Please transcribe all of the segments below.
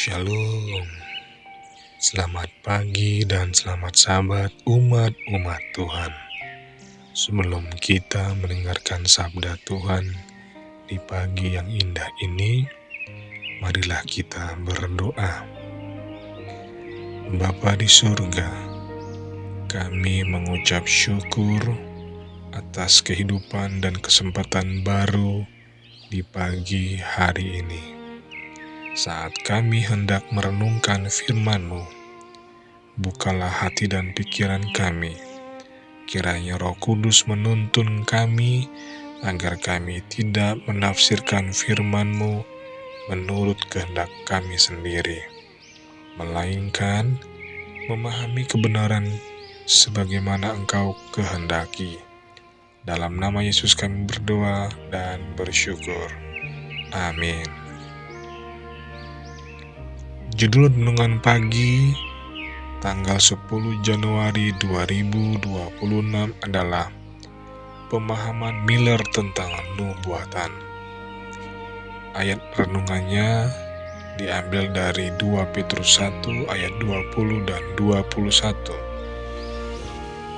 Shalom, selamat pagi dan selamat sahabat umat Tuhan. Sebelum kita mendengarkan sabda Tuhan di pagi yang indah ini, marilah kita berdoa. Bapa di surga, kami mengucap syukur atas kehidupan dan kesempatan baru di pagi hari ini. Saat kami hendak merenungkan firman-Mu, bukalah hati dan pikiran kami. Kiranya Roh Kudus menuntun kami agar kami tidak menafsirkan firman-Mu menurut kehendak kami sendiri, melainkan memahami kebenaran sebagaimana Engkau kehendaki. Dalam nama Yesus kami berdoa dan bersyukur. Amin. Judul renungan pagi tanggal 10 Januari 2026 adalah pemahaman Miller tentang nubuatan. Ayat renungannya diambil dari 2 Petrus 1 ayat 20 dan 21.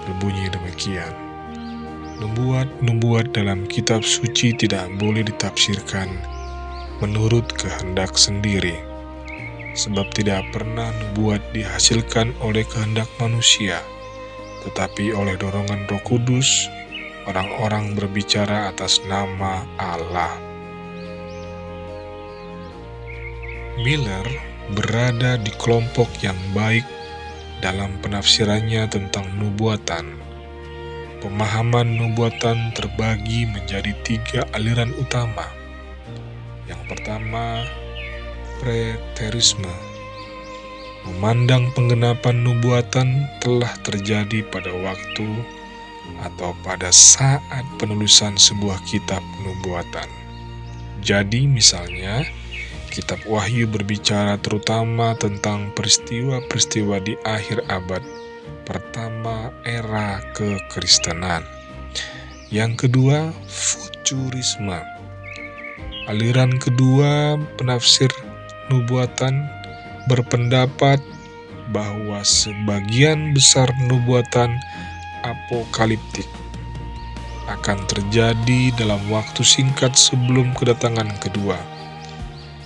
Berbunyi demikian. Nubuat dalam kitab suci tidak boleh ditafsirkan menurut kehendak sendiri, sebab tidak pernah nubuat dihasilkan oleh kehendak manusia, tetapi oleh dorongan Roh Kudus, orang-orang berbicara atas nama Allah. Miller berada di kelompok yang baik dalam penafsirannya tentang nubuatan. Pemahaman nubuatan terbagi menjadi 3 aliran utama. Yang pertama, preterisme, memandang penggenapan nubuatan telah terjadi pada waktu atau pada saat penulisan sebuah kitab nubuatan. Jadi misalnya, kitab Wahyu berbicara terutama tentang peristiwa-peristiwa di akhir abad pertama era kekristenan. Yang kedua, futurisme. Aliran kedua penafsir nubuatan berpendapat bahwa sebagian besar nubuatan apokaliptik akan terjadi dalam waktu singkat sebelum kedatangan kedua.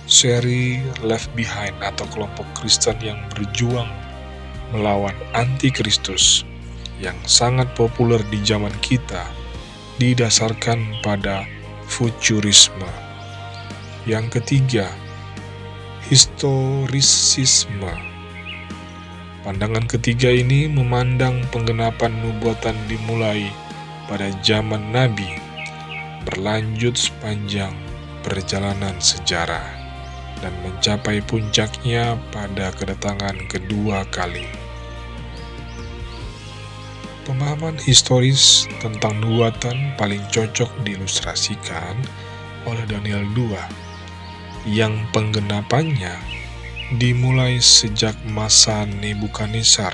Seri Left Behind atau kelompok Kristen yang berjuang melawan antikristus yang sangat populer di zaman kita didasarkan pada futurisme. Yang ketiga, historisisme. Pandangan ketiga ini memandang penggenapan nubuatan dimulai pada zaman Nabi, berlanjut sepanjang perjalanan sejarah, dan mencapai puncaknya pada kedatangan kedua kali. Pemahaman historis tentang nubuatan paling cocok diilustrasikan oleh Daniel 2, yang penggenapannya dimulai sejak masa Nebukadnezar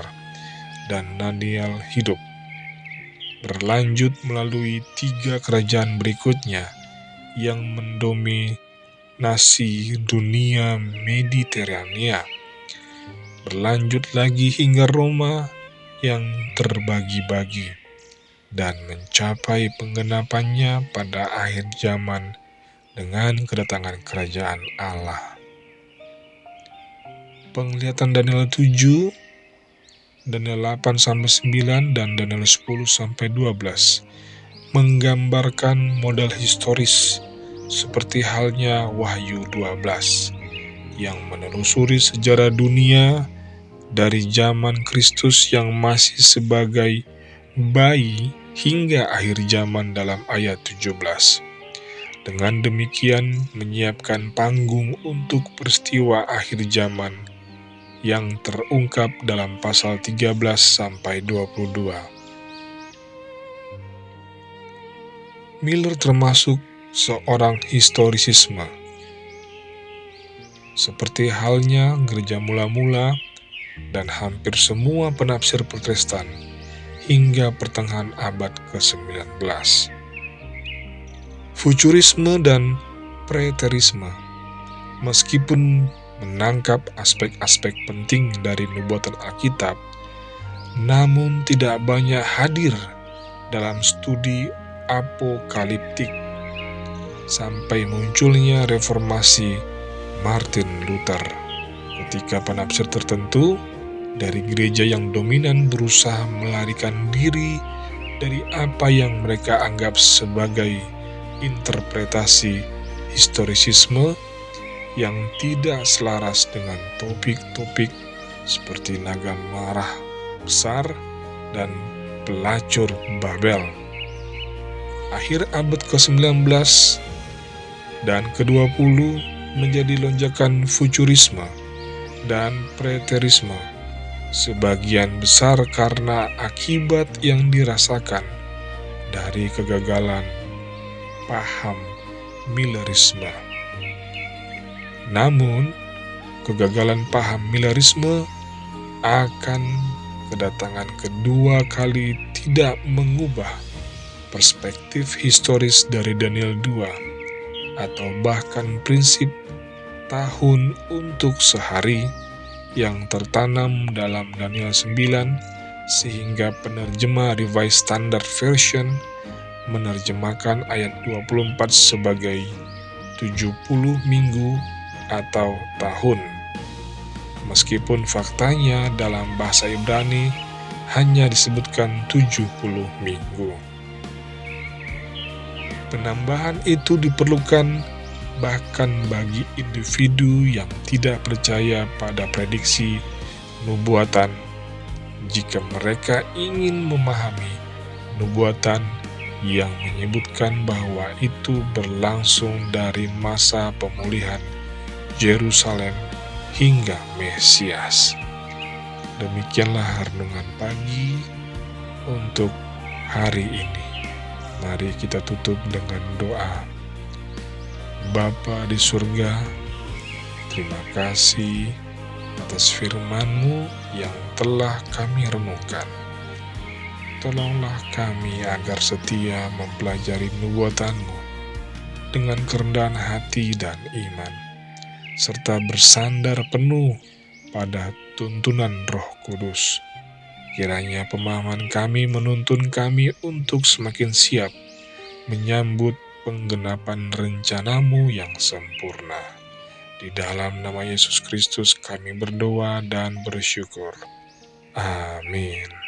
dan Daniel hidup, berlanjut melalui 3 kerajaan berikutnya yang mendominasi dunia Mediterania, berlanjut lagi hingga Roma yang terbagi-bagi, dan mencapai penggenapannya pada akhir zaman dengan kedatangan kerajaan Allah. Penglihatan Daniel 7, Daniel 8-9, dan Daniel 10-12 menggambarkan model historis seperti halnya Wahyu 12 yang menelusuri sejarah dunia dari zaman Kristus yang masih sebagai bayi hingga akhir zaman dalam ayat 17. Dengan demikian menyiapkan panggung untuk peristiwa akhir zaman yang terungkap dalam pasal 13-22. Miller termasuk seorang historisisme. Seperti halnya gereja mula-mula dan hampir semua penafsir Protestan hingga pertengahan abad ke-19. Futurisme dan preterisme, meskipun menangkap aspek-aspek penting dari nubuatan Alkitab, namun tidak banyak hadir dalam studi apokaliptik sampai munculnya reformasi Martin Luther, ketika penafsir tertentu dari gereja yang dominan berusaha melarikan diri dari apa yang mereka anggap sebagai interpretasi historisisme yang tidak selaras dengan topik-topik seperti naga marah besar dan pelacur Babel. Akhir abad ke-19 dan ke-20 menjadi lonjakan futurisme dan preterisme, sebagian besar karena akibat yang dirasakan dari kegagalan paham Millerisme. Namun, kegagalan paham Millerisme akan kedatangan kedua kali tidak mengubah perspektif historis dari Daniel 2 atau bahkan prinsip tahun untuk sehari yang tertanam dalam Daniel 9, sehingga penerjemah Revised Standard Version menerjemahkan ayat 24 sebagai 70 minggu atau tahun, meskipun faktanya dalam bahasa Ibrani hanya disebutkan 70 minggu. Penambahan itu diperlukan bahkan bagi individu yang tidak percaya pada prediksi nubuatan, jika mereka ingin memahami nubuatan yang menyebutkan bahwa itu berlangsung dari masa pemulihan Yerusalem hingga Mesias. Demikianlah renungan pagi untuk hari ini. Mari kita tutup dengan doa. Bapa di surga, terima kasih atas firman-Mu yang telah kami renungkan. Tolonglah kami agar setia mempelajari nubuatan-Mu dengan kerendahan hati dan iman, serta bersandar penuh pada tuntunan Roh Kudus. Kiranya pemahaman kami menuntun kami untuk semakin siap menyambut penggenapan rencana-Mu yang sempurna. Di dalam nama Yesus Kristus kami berdoa dan bersyukur. Amin.